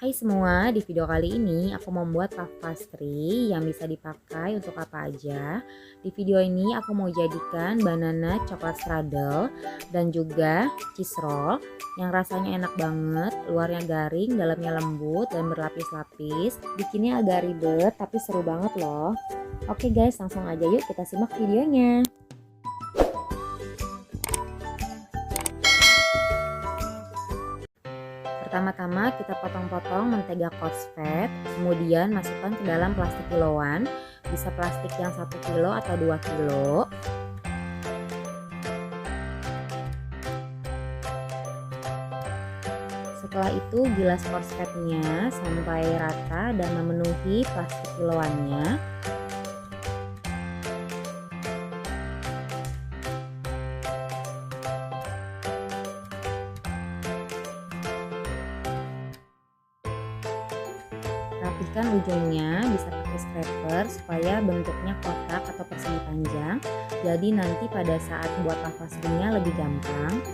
Hai semua, di video kali ini aku membuat puff pastry yang bisa dipakai untuk apa aja. Di video ini aku mau jadikan banana coklat straddle dan juga cheese roll yang rasanya enak banget, luarnya garing, dalamnya lembut dan berlapis-lapis. Bikinnya agak ribet tapi seru banget loh. Oke guys, langsung aja yuk kita simak videonya. Pertama-tama kita potong-potong mentega coarse fat, kemudian masukkan ke dalam plastik kiloan, bisa plastik yang 1 kilo atau 2 kilo. Setelah itu gilas coarse fatnya sampai rata dan memenuhi plastik kiloannya. Rapihkan ujungnya, bisa pakai scraper supaya bentuknya kotak atau persegi panjang. Jadi nanti pada saat buat puff pastry-nya lebih gampang.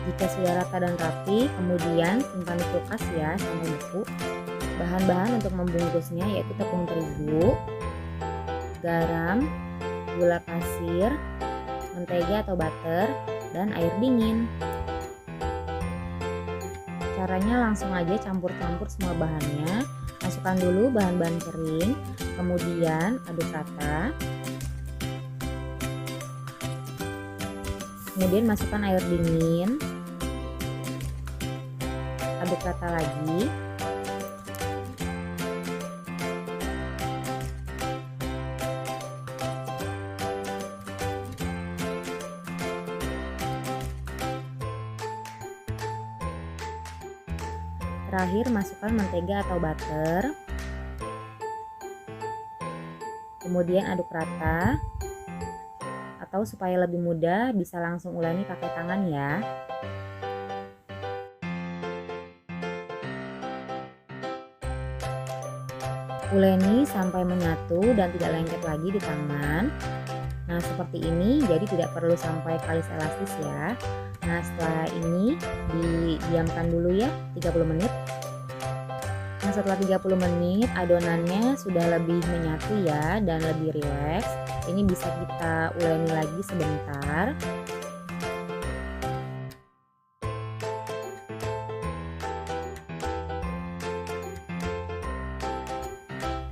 Jika sudah rata dan rapi, kemudian simpan di kulkas ya sampai beku. Bahan-bahan untuk membungkusnya yaitu tepung terigu, garam, gula pasir, mentega atau butter, dan air dingin. Caranya langsung aja campur-campur semua bahannya. Masukkan dulu bahan-bahan kering, kemudian aduk rata. Kemudian masukkan air dingin. Aduk rata lagi. Terakhir masukkan mentega atau butter. Kemudian aduk rata. Atau supaya lebih mudah bisa langsung uleni pakai tangan ya. Uleni sampai menyatu dan tidak lengket lagi di tangan. Nah seperti ini, jadi tidak perlu sampai kalis elastis ya. Nah setelah ini didiamkan dulu ya 30 menit. Nah setelah 30 menit adonannya sudah lebih menyatu ya dan lebih rileks. Ini bisa kita uleni lagi sebentar.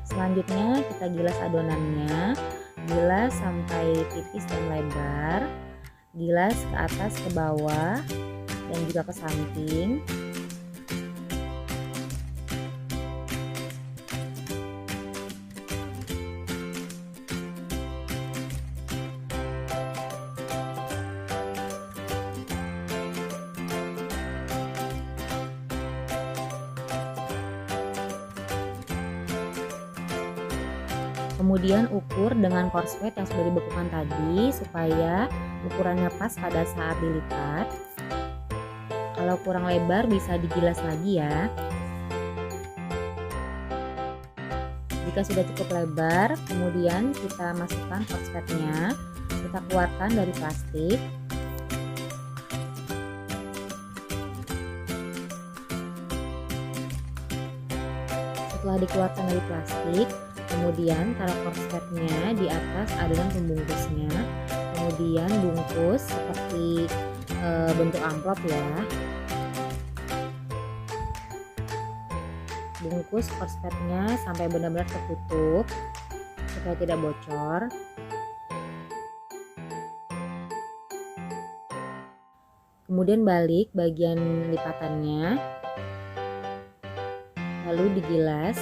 Selanjutnya kita gilas adonannya, gilas sampai tipis dan lebar, gilas ke atas ke bawah dan juga ke samping. Kemudian ukur dengan coarse fat yang sudah dibekukan tadi supaya ukurannya pas pada saat dilipat. Kalau kurang lebar bisa digilas lagi ya. Jika sudah cukup lebar, kemudian kita masukkan coarse fatnya, kita keluarkan dari plastik. Setelah dikeluarkan dari plastik, kemudian taruh coarse fatnya di atas adonan pembungkusnya, kemudian bungkus seperti bentuk amplop ya. Bungkus coarse fatnya sampai benar-benar tertutup supaya tidak bocor. Kemudian balik bagian lipatannya, lalu digilas.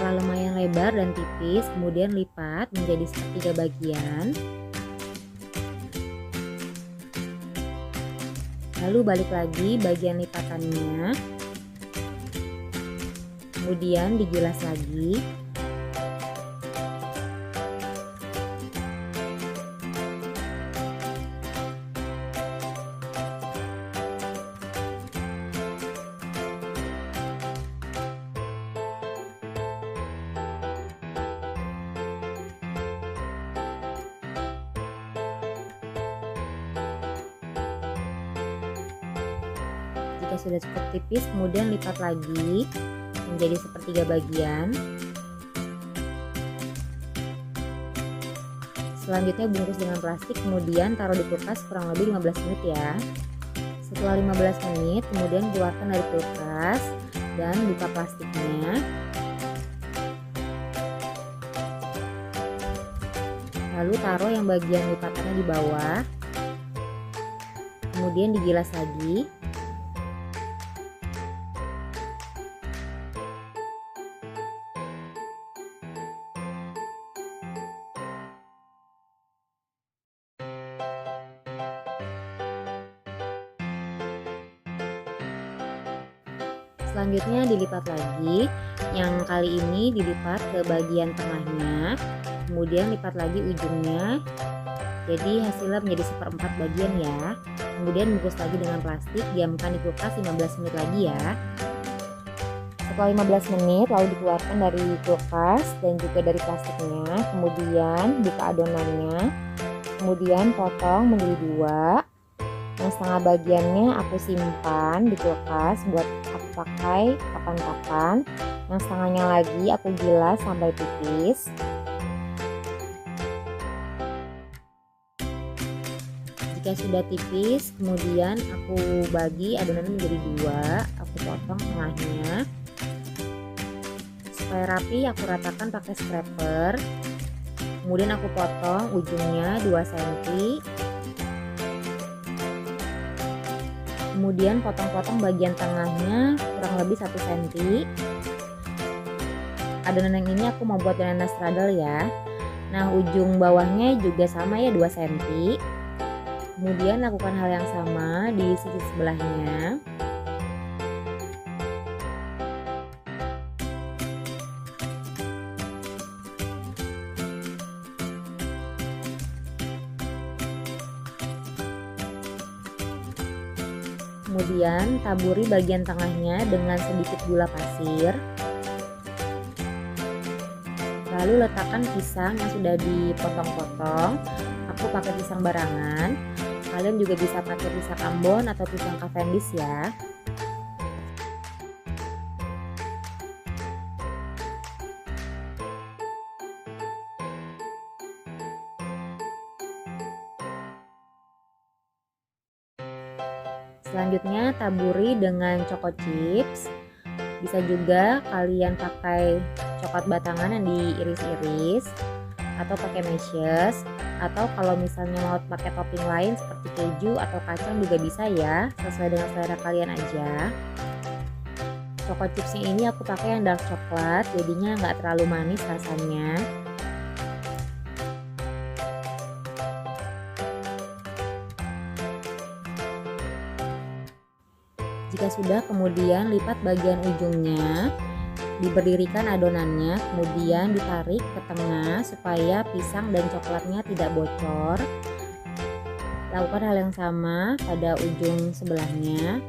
Setelah lumayan lebar dan tipis, kemudian lipat menjadi sepertiga bagian. Lalu balik lagi bagian lipatannya. Kemudian digilas lagi. Jika sudah cukup tipis, kemudian lipat lagi menjadi sepertiga bagian. Selanjutnya bungkus dengan plastik, kemudian taruh di kulkas kurang lebih 15 menit ya. Setelah 15 menit, kemudian keluarkan dari kulkas dan buka plastiknya. Lalu taruh yang bagian lipatannya di bawah. Kemudian digilas lagi. Selanjutnya dilipat lagi, yang kali ini dilipat ke bagian tengahnya, kemudian lipat lagi ujungnya, jadi hasilnya menjadi seperempat bagian ya. Kemudian bungkus lagi dengan plastik, diamkan di kulkas 15 menit lagi ya. Setelah 15 menit lalu dikeluarkan dari kulkas dan juga dari plastiknya, kemudian buka adonannya, kemudian potong menjadi dua. Yang setengah bagiannya aku simpan di kulkas buat aku pakai kapan-kapan. Yang setengahnya lagi aku gilas sampai tipis. Jika sudah tipis, kemudian aku bagi adonannya menjadi dua. Aku potong tengahnya. Supaya rapi, aku ratakan pakai scraper. Kemudian aku potong ujungnya 2 cm. Kemudian potong-potong bagian tengahnya kurang lebih 1 cm. Adonan yang ini aku mau buat banana straddle ya. Nah, ujung bawahnya juga sama ya, 2 cm. Kemudian lakukan hal yang sama di sisi sebelahnya. Kemudian taburi bagian tengahnya dengan sedikit gula pasir. Lalu letakkan pisang yang sudah dipotong-potong. Aku pakai pisang barangan. Kalian juga bisa pakai pisang Ambon atau pisang Cavendish ya. Selanjutnya taburi dengan choco chips. Bisa juga kalian pakai coklat batangan yang diiris-iris atau pakai meshes, atau kalau misalnya mau pakai topping lain seperti keju atau kacang juga bisa ya, sesuai dengan selera kalian aja. Choco chipsnya ini aku pakai yang dark coklat, jadinya nggak terlalu manis rasanya. Jika sudah, kemudian lipat bagian ujungnya, diberdirikan adonannya, kemudian ditarik ke tengah supaya pisang dan coklatnya tidak bocor. Lakukan hal yang sama pada ujung sebelahnya.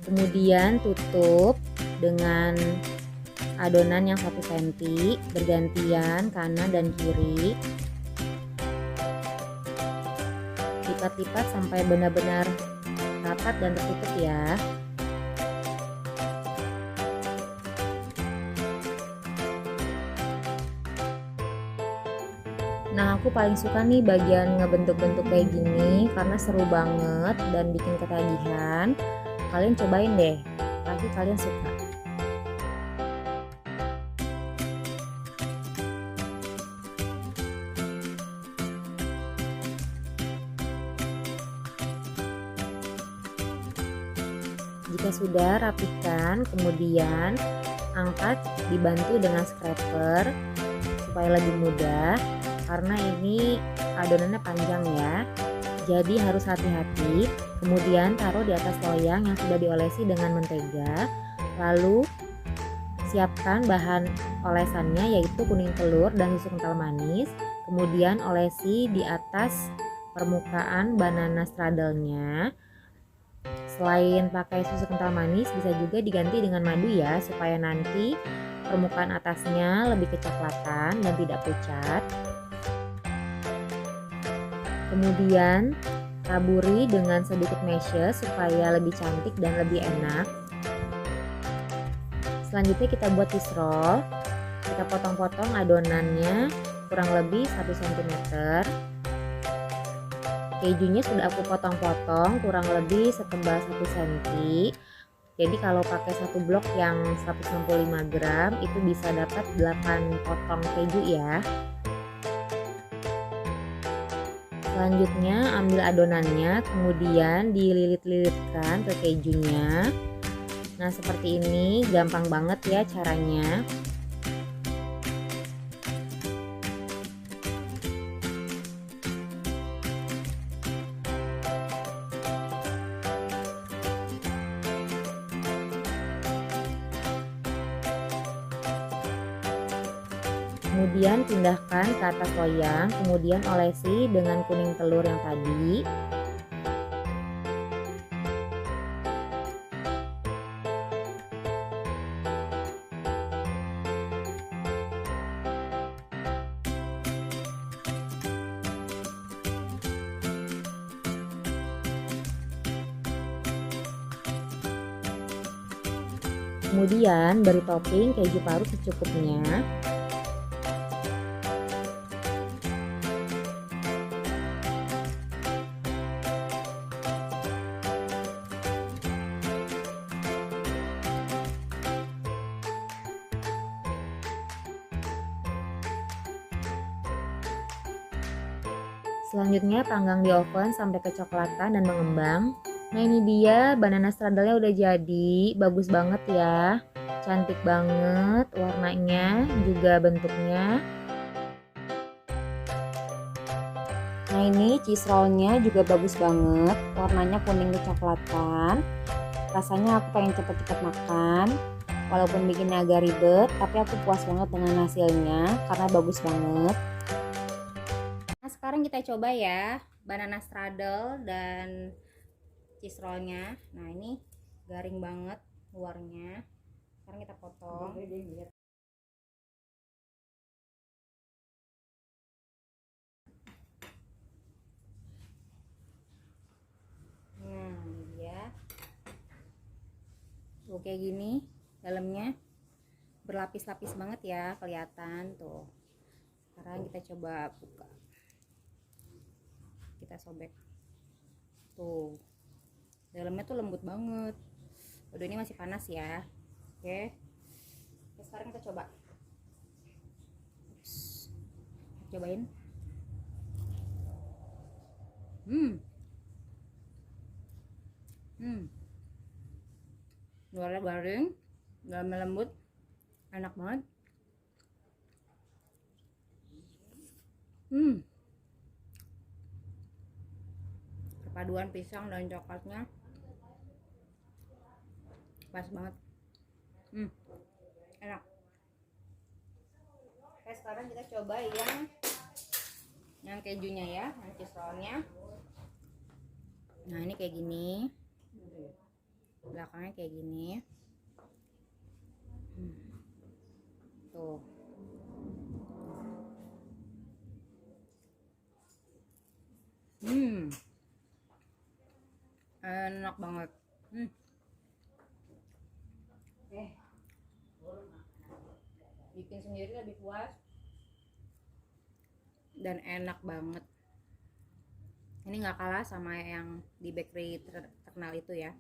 Kemudian tutup dengan adonan yang 1 cm, bergantian kanan dan kiri. Lipat-lipat sampai benar-benar rapat dan tertutup ya. Nah, aku paling suka nih bagian ngebentuk-bentuk kayak gini karena seru banget dan bikin ketagihan. Kalian cobain deh, pasti kalian suka. Jika sudah, rapikan, kemudian angkat dibantu dengan scraper supaya lebih mudah, karena ini adonannya panjang ya, jadi harus hati-hati. Kemudian taruh di atas loyang yang sudah diolesi dengan mentega, lalu siapkan bahan olesannya yaitu kuning telur dan susu kental manis. Kemudian olesi di atas permukaan banana stradelnya. Selain pakai susu kental manis, bisa juga diganti dengan madu ya, supaya nanti permukaan atasnya lebih kecoklatan dan tidak pucat. Kemudian taburi dengan sedikit meses supaya lebih cantik dan lebih enak. Selanjutnya kita buat cheese roll. Kita potong-potong adonannya kurang lebih 1 cm. Kejunya sudah aku potong-potong kurang lebih setebal 1 cm. Jadi kalau pakai satu blok yang 165 gram itu bisa dapat 8 potong keju ya. Selanjutnya ambil adonannya, kemudian dililit-lilitkan ke kejunya. Nah seperti ini, gampang banget ya caranya. Kemudian pindahkan ke atas loyang, kemudian olesi dengan kuning telur yang tadi. Kemudian beri topping keju parut secukupnya. Selanjutnya panggang di oven sampai kecoklatan dan mengembang. Nah ini dia banana stradelnya udah jadi, bagus banget ya, cantik banget warnanya juga bentuknya. Nah ini cheese rollnya juga bagus banget, warnanya kuning kecoklatan. Rasanya aku pengen cepet-cepet makan, walaupun bikinnya agak ribet, tapi aku puas banget dengan hasilnya karena bagus banget. Nah sekarang kita coba ya banana straddle dan cheese rollnya. Nah ini garing banget luarnya. Sekarang kita potong. Nah ya, tuh kayak gini dalamnya berlapis-lapis banget ya, kelihatan tuh. Sekarang kita coba buka, kita sobek tuh, dalamnya tuh lembut banget. Udah ini masih panas ya. Oke, sekarang kita coba. Cobain. Luarnya garing, dalamnya lembut, enak banget. Perpaduan pisang dan coklatnya pas banget. Enak. Oke, sekarang kita coba yang kejunya ya, yang cheese rollnya. Nah ini kayak gini, belakangnya kayak gini. Tuh. Enak banget. Bikin sendiri lebih puas dan enak banget. Ini nggak kalah sama yang di bakery terkenal itu ya.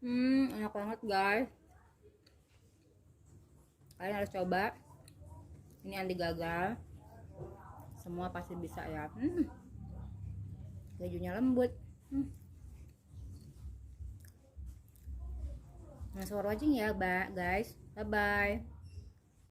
Enak banget guys. Kalian harus coba. Ini anti gagal. Semua pasti bisa ya. Kejunya lembut. Thanks for watching ya, guys. Bye bye.